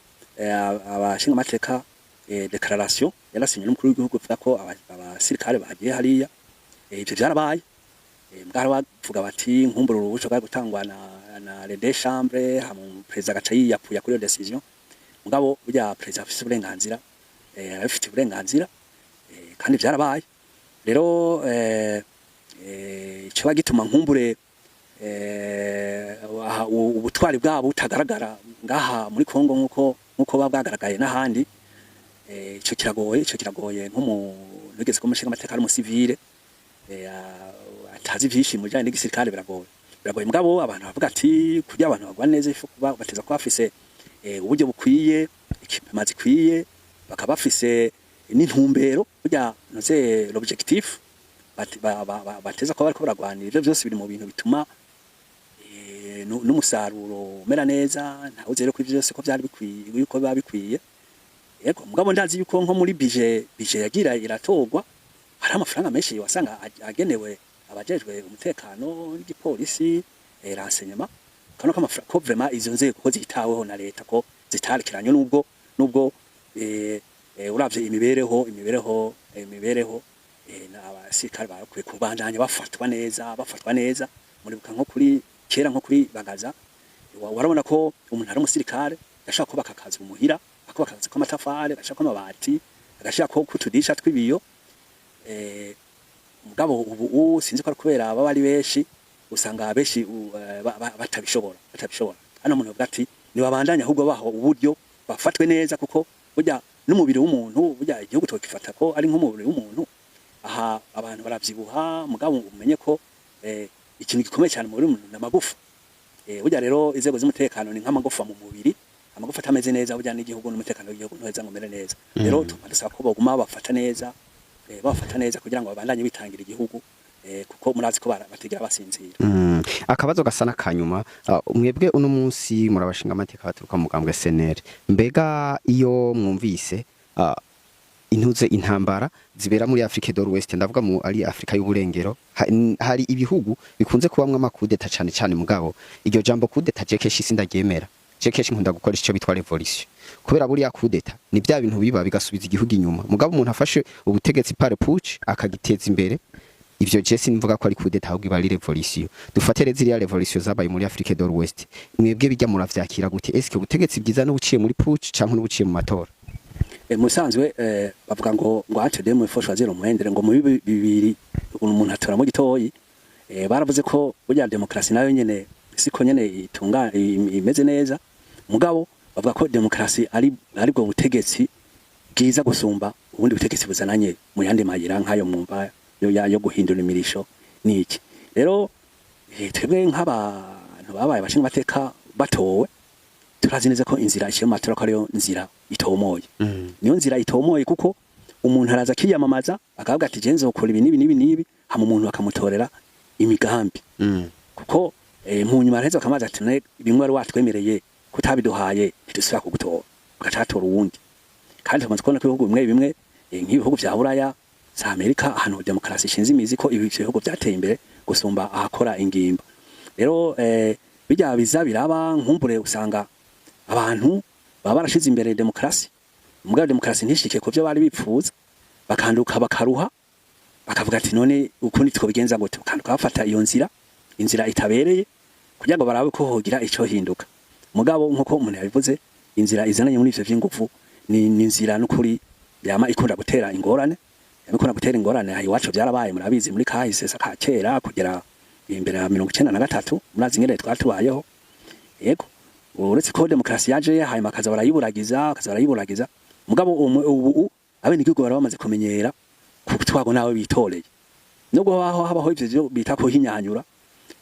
abashinga amateka declaration yarasinywe n'umukuru w'igihugu vuga ko abasirikare bagiye hariya ibyo byarabaye bwara bavuga bati nkumbura urubuco bwa gutangwa na les deux chambres hamu president gaca yiyapuya kuri iyo decision mugabo burya president afite uburenganzira afite uburenganzira kandi byarabaye rero cyo gituma nkumbure ubutwari bwabo butagaragara ngaha muri Kongo nkuko babwagaragaye n'ahandi ico kiragoye nk'umuntu ugeze ko mushinga amateka ari mu civile atazi vyinshi mu bijanye n'igisirikare biragoye mugabo abantu bavuga ati kugira abantu bagwa neza ifu kuba bateza ko bafise uburyo bukwiye ikimazi kwiye bakaba bafise n'intumbero burya noze l'objectif bateza ko bariko baragwanira ivyo byose biri mu bintu bituma n'umusaruro umera neza ntawe uzere ko ivyo byose ko byari bikwiye yuko babikwiye yego mugabo ndazi yuko nko muri budget yagira iratogwa hari amafaranga menshi wasanga agenewe abajejwe umutekano n'igipolisi renseignement kano kamafaranga ko vraiment izo nzego ko zitaweho na leta ko zitarekiranye nubwo uravye imibereho imibereho n'abasirikare bakwiye kubandanya bafatwa neza muribuka nko kuri kera nko kuri Bagaza warabona ko umuntu ari umusirikare yashaka kubaka akazi umuhira akubaka akazi k'amatafari agashaka amabati agashaka ko kutudisha twibiyo mugabo ubu sinzi ko kubera baba ari benshi usanga benshi batabishobora hano umuntu avuga ati ni babandanya ahubwo baho uburyo bafatwe neza kuko burya n'umubiri w'umuntu burya igihugu tokifata ko ari nk'umubiri w'umuntu aha abantu baravyibuha mugabo umenye ko ikintu gikomeye cyane muri umuntu n'amagufa burya rero inzego z'umutekano ni nk'amagufa mu mubiri amagufa atameze neza burya n'igihugu n'umutekano w'igihugu ntuheza ngo umere neza rero tumadusaba ko baguma bafata neza kugira ngo babandanye bitangira igihugu kuko murazi ko bategera basinzira akabazo gasana kanyuma mwebwe uno munsi murabashinga amateka baturuka mu mugambwe SNL mbega iyo mwumvise intuze intambara zibera muri Afrique de l'Ouest ndavuga mu ari Afrika y'uburengero hari ibihugu bikunze kubamwe amakudeta cyane cyane mugabo iryo jambo kudeta jekeshi sindagemera jekeshi nkunda gukora icyo bitwa revolution kubera buri ya kudeta ni bya bintu biba bigasubiza igihugu inyuma mugabo umuntu afashe ubutegetsi par putsch akagiteza imbere ivyo Jesse nimvuga ko ari kudeta ahubwo ibari revolution dufatere ziriya revolution zabaye muri Afrique de l'Ouest mwebwe bijya muravyakira gute eske ubutegetsi bwiza n'ubuciye muri putsch canke n'ubuciye mu matora musanzwe bavuga ngo atede mu ifosha zero muhendere ngo mu bibiri umuntu atora mu gitoyi baravuze ko burya demokrasi nayo nyene siko nyene itunga imeze neza mugabo bavuga ko demokrasi ari bwo butegetsi bwiza gusumba ubundi butegetsi buzananye mu yandi mayira nkayo mwumva yo guhindura imirisho niki rero twebwe nk'abantu babaye bashinga amateka batowe turazi neza ko inzira ishiye matora ko ariyo nzira itomoye niyo nzira itomoye kuko umuntu araza kiyamamaza akavuga ati je nzokora ibi nibi hama umuntu akamutorera imigambi kuko mu nyuma rero akamaza ati bimwe ari watwemereye kutabiduhaye ntidusubira kugutora ugacatora uwundi kandi tumaze kubona ko ibihugu bimwe nk'ibihugu vya Buraya za Amerika ahantu demokrasi ishinze imizi ko ibi bihugu byateye imbere gusumba ahakora ingimba rero bijya biza biraba nkumbure usanga abantu baba barashize imbere demokrasi mugabo demokrasi ntishike ko byo bari bipfuza bakanduka bakaruha bakavuga ati none ukundi twobigenza gute bakanduka bafata iyo inzira itabereye kugira ngo barabe ko hogira ico hinduka mugabo nkuko umuntu yabivuze inzira izananye muri ivyo vy'ingufu ni inzira n'ukuri yama ikunda gutera ingorane aho iwacu byarabaye murabizi muri kahise saka kera kugera imbere ya 1993 murazi ngere twatubayeho yego uretse ko demokrasi yaje hanyuma kaza barayiburagiza mugabo ubu abene igihugu barabamaze kumenyera kutwago nawe bitoreye nubwo habaho ivyo bita ko hinyanyura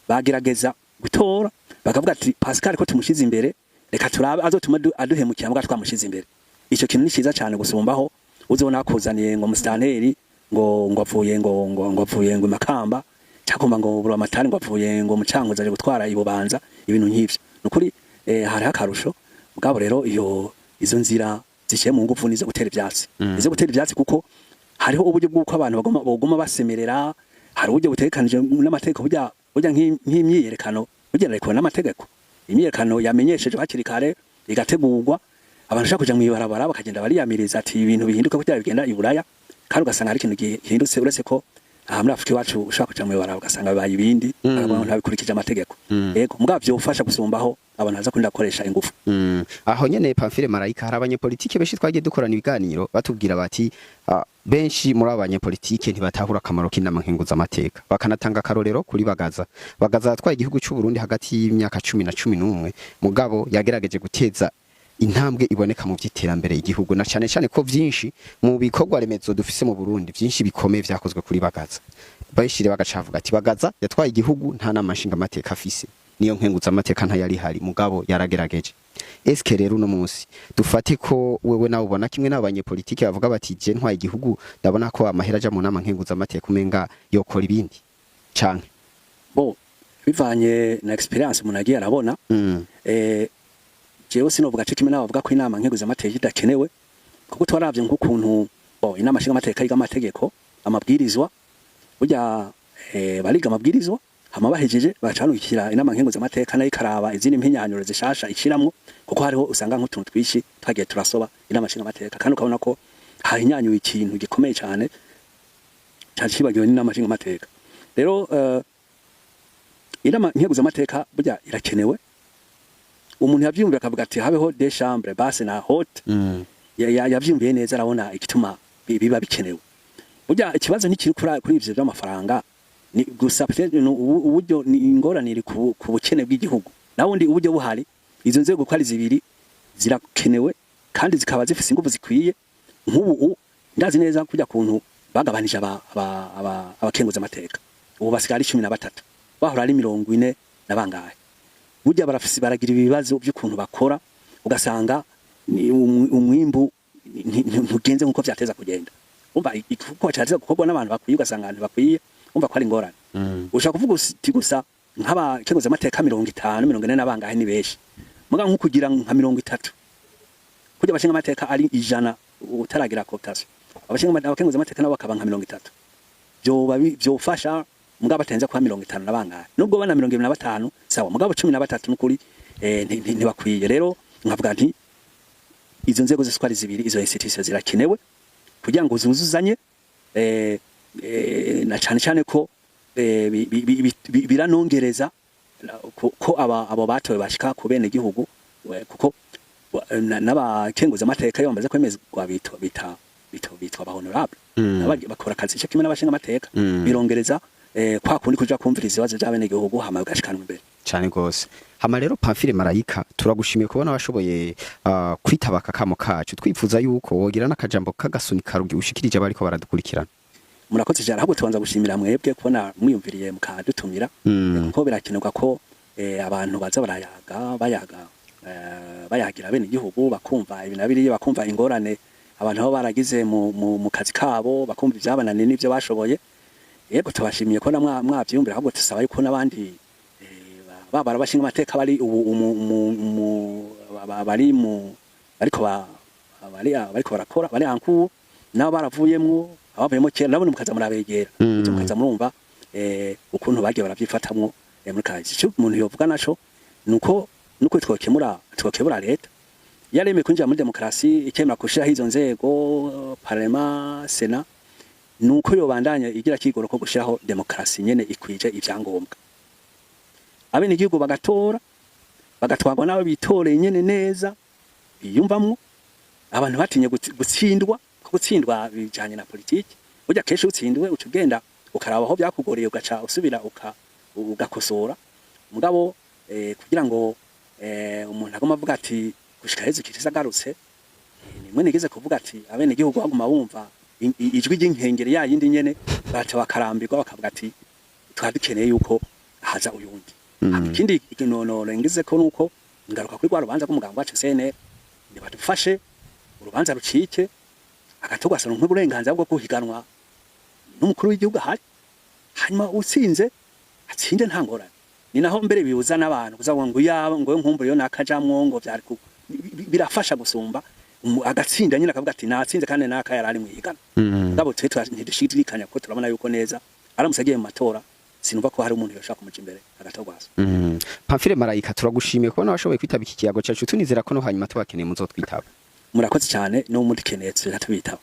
bagerageza gutora bakavuga ati Pascal ko tumushize imbere reka turabe azotuma aduhemukira mbwa twamushize imbere ico kintu ni ciza cyane gusumbaho uzobona kuzaniye ngo musitanteri ngo avuye ngo Makamba cyagomba ngo buru amatari ngo avuye ngo mucango zaje gutwara ibubanza ibintu nk'ivyo nukuri hari akarusho mugabo rero izo nzira zishiye mu ngufu nizo gutera ivyatsi kuko hariho uburyo bw'uko abantu bagoma basemerera hari uburyo butekanije n'amategeko burya nk'imyiyerekano bugenewe n'amategeko imyiyerekano yamenyesheje hakiri kare igategurwa abantu shaka kuja mu ibarabara bakagenda bariyamiriza ati ibintu bihinduka kugira bigenda iburaya kandi ugasanga hari ikintu gihindutse uretse ko muri Afrika iwacu ushaka kuja mu ibarabara ugasanga babaye ibindi abantu ntabikurikije amategeko yego mugabo byofasha gusumbaho abantu baza kunda koresha ingufu aho nyene Pamphile Marayika hari abanyepolitike benshi twagiye dukorana ibiganiro batubwira bati benshi muri abanyepolitike ntibatahura akamaro k'inama nkenguza amateka bakanatanga karorero kuri Bagaza yatwaye igihugu cy'u Burundi hagati y'imyaka 10 na 11 mugabo yagerageje guteza intambwe iboneka mu by'iterambere igihugu na cyane cyane ko byinshi mu bikorwa remezo dufise mu Burundi byinshi bikomeye vyakozwe kuri Bagaza bayishire bagacavuga ati Bagaza yatwaye igihugu nta namashinga amateka afise niyo nkenguza amateka nta yari hari mugabo yaragerageje eske rero no munsi dufate ko wewe nawe ubona kimwe n'abanyepolitike bavuga bati je ntwaye igihugu ndabona ko amahera aja mu nama nkenguza amateka umenga yokora ibindi canke bo bivanye na experience umuntu agiye arabona jewe sinovuga cyo kimwe n'abavuga ko inama nkenguza amateka idakenewe kuko twaravye nk'ukuntu inama nshinga amateka yiga amategeko amabwirizwa burya bariga amabwirizwa hama bahejeje bacanukira inama nkenguza amateka nayo ikaraba izindi mpinyanyuro zishasha ishiramwo kuko hariho usanga nk'utuntu twishi twagiye turasoba inama nshinga amateka kandi ukabona ko hahinyanyuye ikintu gikomeye cyane cacibagiwe n'inama nshingamateka rero inama nkenguzamateka burya irakenewe umuntu yavyumvira akavuga ati habeho des chambres basse na haute yavyumviye neza arabona igituma biba bikenewe burya ikibazo ni kiri kuri ivyo by'amafaranga ni gusa uburyo ni ingorane ku bukene bw'igihugu nawundi uburyo buhari izo nzego ko ari zibiri zirakenewe kandi zikaba zifise ingufu zikwiye nk'ubu ndazi neza kujya kuntu bagabanije abakenguza amateka ubu basigara 13 bahora ari 40 nabangaye burya barafise baragira ibibazo by'ukuntu bakora ugasanga umwimbu ntugenze nkuko vyateza kugenda umva ikuko cyateza gukorwa n'abantu bakwiye ugasanga abantu bakwiye umva ko ari ingorane ushaka kuvuga uti gusa nk'abakenguza amateka 50 40 nabangaye ni beshi muga nko kugira nka 30 kujya bashinga amateka ari 100 utaragira cotation abakenguza amateka nabo bakaba nka 30 byofasha mugabo batenze kwa 50 nabangaye nubwo bana 25 sawa mugabo 13 n'ukuri ntibakwiye rero nkavuga nti izo nzego ziswari zibiri izo institutions zirakenewe kugira ngo zuzuzanye na cyane ko biranongereza ko abo batowe bashika ku bene gihugu kuko n'abakenguza amateka yo bamaze kwemezwa bitwa honorable bakora akazi cyo kimwe n'abashinga amateka birongereza kwa kundi kuja kumviriza ibibazo by'abene gihugu hama gashikanwa imbere cyane gose hama rero Pamphile Marayika turagushimiye kubona washoboye kwitaba akamo kacu twifuza yuko wogira n'akajambo kagasunika rugi ushikirije abari ko baradukurikirana murakoze cyane ahubwo tubanza gushimira mwebwe kubona mwiyumviriye mukadutumira kuko birakenerwa ko abantu baza bayagira bene igihugu bakumva ibinabiri bakumva ingorane abantu aho baragize mu kazi kabo bakumva ibyabanane n'ibyo bashoboye yego tubashimiye ko mwavyumvira ahubwo tusaba yuko nabandi babara bashinga amateka bari bariko barakora bari anku nabo baravuyemwo abavuyemo kera nabo mukaza murabegera mukaza murumva ukuntu bagiye baravyifatamwo muri kazi cyo umuntu yovuga naco nuko twokemura leta yareme kwinjira muri demokrasi ikemera kushira hizo nzego parlement sena nuko yobandanya igira kigoro ko gushiraho demokrasi nyene ikwije ivyangombwa abene igihugu bagatora bagatwagwa nawe bitoreye nyene neza biyumvamwo abantu batinye gutsindwa ko gutsindwa bijanye na politiki burya kesho utsindwe ucugenda ukaraba aho byakugoreye ugaca usubira ugakosora mugabo kugira ngo umuntu agoma avuga ati gushika heze kitisagarutse nimwe nigeze kuvuga ati abene igihugu baguma bumva ijwi ry'inkengeri ya yindi nyene baca bakarambirwa bakavuga ati twadukeneye yuko haza uyundi ikindi ikinonoro ngize ko nuko ngaruka kuri rwarubanza rw'umuganga wacu CNL ni badufashe urubanza rucike agatogwasa nk'uburenganzira bwo kuhiganwa n'umukuru w'igihugu ahari hanyuma utsinze atsinde nta ngorane ni naho mbere bibuza n'abantu kuzavuga ngo yaba ngo nkumbure yo nakajamwo ngo byari birafasha gusumba agatsinda nyine akavuga ati natsinze kandi naka yarari mu higana ngabo twe ntidishidikanya ko turabona yuko neza aramusagiye mu matora sinumva ko hari umuntu yoshaka kumuja imbere agatogwaza Pamphile Marayika turagushimiye kubona washoboye kwitaba iki kiyago cyacu tunizera ko no hanyuma tubakeneye muzotwitaba murakoze cyane no muri kenetse tubitaba